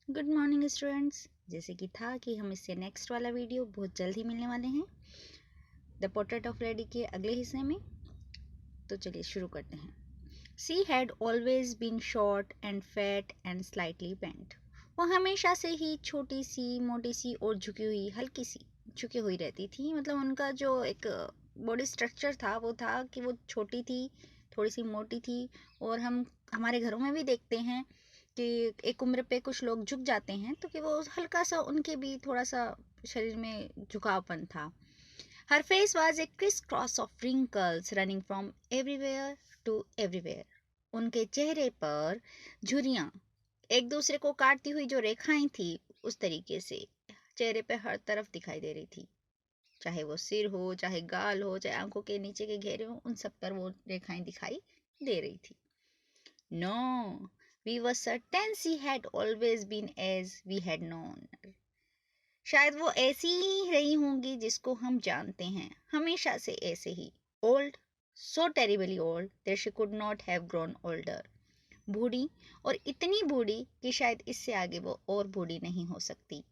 Good morning students. जैसे कि था कि हम इससे नेक्स्ट वाला वीडियो बहुत जल्द ही मिलने वाले हैं द पोर्ट्रेट ऑफ लेडी के अगले हिस्से में। तो चलिए शुरू करते हैं। She had always been short and fat and slightly bent. वो हमेशा से ही छोटी सी, मोटी सी और झुकी हुई, हल्की सी झुकी हुई रहती थी। मतलब उनका जो एक बॉडी स्ट्रक्चर था वो था कि वो छोटी थी, थोड़ी सी मोटी थी। और हम हमारे घरों में भी देखते हैं कि एक उम्र पे कुछ लोग झुक जाते हैं, तो कि वो हल्का सा, उनके भी थोड़ा सा शरीर में झुकावपन था। Her face was a criss cross of wrinkles running from everywhere to everywhere. उनके चेहरे पर झुर्रियां, एक दूसरे को काटती हुई जो रेखाएं थी, उस तरीके से चेहरे पे हर तरफ दिखाई दे रही थी। चाहे वो सिर हो, चाहे गाल हो, चाहे आंखों के नीचे के घेरे हो, उन सब पर वो रेखाएं दिखाई दे रही थी। No, we were certain she had always been as we had known her. शायद वो ऐसी ही रही होंगी जिसको हम जानते हैं, हमेशा से ऐसे ही। Old, so terribly old that she could not have grown older. बूढ़ी, और इतनी बूढ़ी कि शायद इससे आगे वो और बूढ़ी नहीं हो सकती।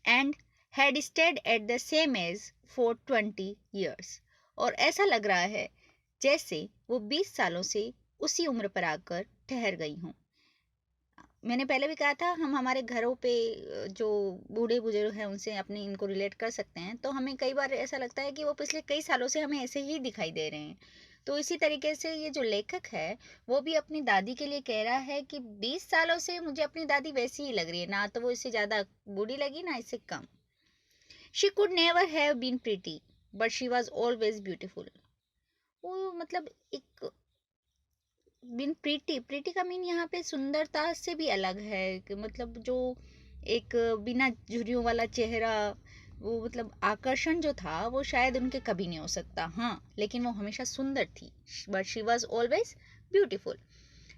And had stayed at the same age for 20 years. और ऐसा लग रहा है जैसे वो 20 सालों से उसी उम्र पर आकर ठहर गई हूँ। मैंने पहले भी कहा था, हम हमारे घरों पे जो बूढ़े बुजुर्ग हैं उनसे अपने इनको रिलेट कर सकते हैं। तो हमें कई बार ऐसा लगता है कि वो पिछले कई सालों से हमें ऐसे ही दिखाई दे रहे हैं। तो इसी तरीके से ये जो लेखक है वो भी अपनी दादी के लिए कह रहा है कि 20 सालों से मुझे अपनी दादी वैसी ही लग रही है, ना तो वो इससे ज़्यादा बूढ़ी लगी ना इससे कम। She could never have been pretty but she was always beautiful. वो मतलब एक बिन प्रीटी, प्रीटी का मीन यहाँ पे सुंदरता से भी अलग है कि मतलब जो एक बिना झुर्रियों वाला चेहरा, वो मतलब आकर्षण जो था वो शायद उनके कभी नहीं हो सकता। हाँ, लेकिन वो हमेशा सुंदर थी। But she was always beautiful.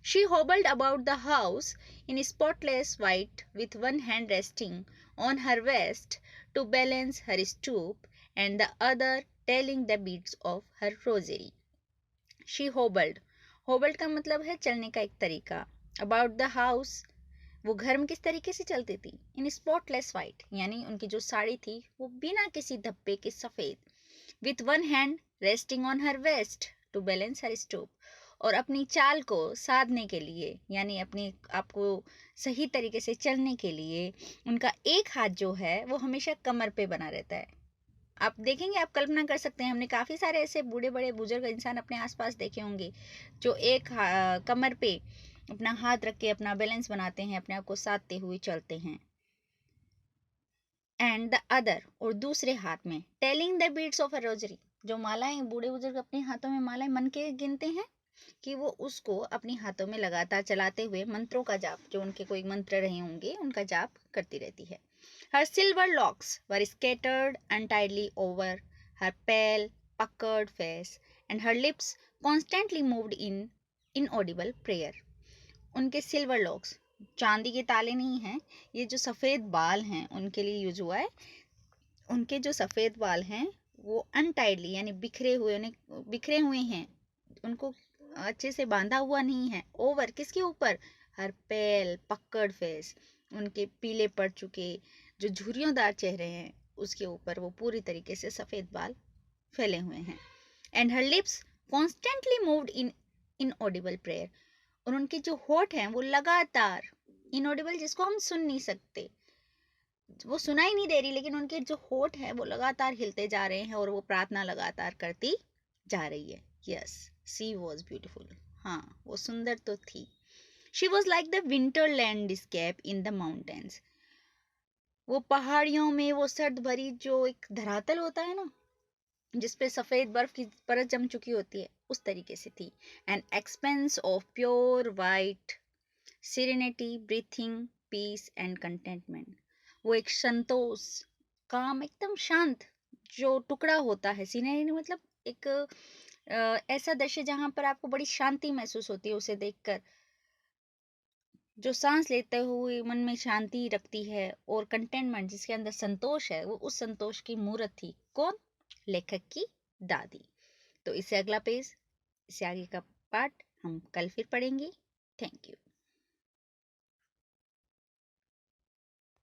She hobbled about the house in spotless white with one hand resting on her waist to balance her stoop and the other telling the beads of her rosary. She hobbled. Hobbled का मतलब है चलने का एक तरीका. About the house, वो घर में किस तरीके से चलती थी. In spotless white, यानी उनकी जो साड़ी थी वो बिना किसी धब्बे के सफ़ेद. With one hand resting on her waist to balance her stoop. और अपनी चाल को साधने के लिए, यानी अपनी आपको सही तरीके से चलने के लिए, उनका एक हाथ जो है वो हमेशा कमर पे बना रहता है। आप देखेंगे, आप कल्पना कर सकते हैं, हमने काफ़ी सारे ऐसे बूढ़े बड़े बुजुर्ग इंसान अपने आसपास देखे होंगे जो एक कमर पे अपना हाथ रख के अपना बैलेंस बनाते हैं, अपने आप को साधते हुए चलते हैं। एंड द अदर, और दूसरे हाथ में telling the beads of a rosary, जो मालाएं बूढ़े बुजुर्ग अपने हाथों में मालाएं मन के गिनते हैं कि वो उसको अपने हाथों में लगातार चलाते हुए मंत्रों का जाप, जो उनके कोई मंत्र रहे होंगे उनका जाप करती रहती है। Her silver locks were scattered untidily over her pale, puckered face, and her lips constantly moved in inaudible prayer. उनके सिल्वर लॉक्स, चांदी के ताले नहीं हैं, ये जो सफ़ेद बाल हैं उनके लिए यूज हुआ है। उनके जो सफ़ेद बाल हैं वो अनटाइडली, यानी बिखरे हुए हैं, उनको अच्छे से बांधा हुआ नहीं है। ओवर, किसके ऊपर? हर पेल पक्कड़ फेस, उनके पीले पड़ चुके जो झुर्रियोंदार चेहरे हैं उसके ऊपर वो पूरी तरीके से सफ़ेद बाल फैले हुए हैं। And her lips constantly moved in inaudible prayer, और उनके जो होठ हैं वो लगातार, इनऑडिबल जिसको हम सुन नहीं सकते, वो सुनाई नहीं दे रही, लेकिन उनके जो होठ हैं वो लगातार हिलते जा रहे हैं और वो प्रार्थना लगातार करती जा रही है। Yes, she was beautiful. हाँ, वो सुंदर तो थी. She was like the winter landscape in the mountains. वो पहाड़ियों में वो सर्द भरी जो एक धरातल होता है ना, जिसपे सफेद बर्फ की परत जम चुकी होती है, उस तरीके से थी. An expanse of pure white serenity, breathing peace and contentment. वो एक संतोष, काम, एकदम शांत जो टुकड़ा होता है. सीनरी मतलब एक ऐसा दृश्य जहां पर आपको बड़ी शांति महसूस होती है उसे देखकर, जो सांस लेते हुए मन में शांति रखती है. और कंटेनमेंट जिसके अंदर संतोष है, वो उस संतोष की मूर्त थी. कौन? लेखक की दादी. तो इससे अगला पेज, इससे आगे का पार्ट हम कल फिर पढ़ेंगे. Thank you.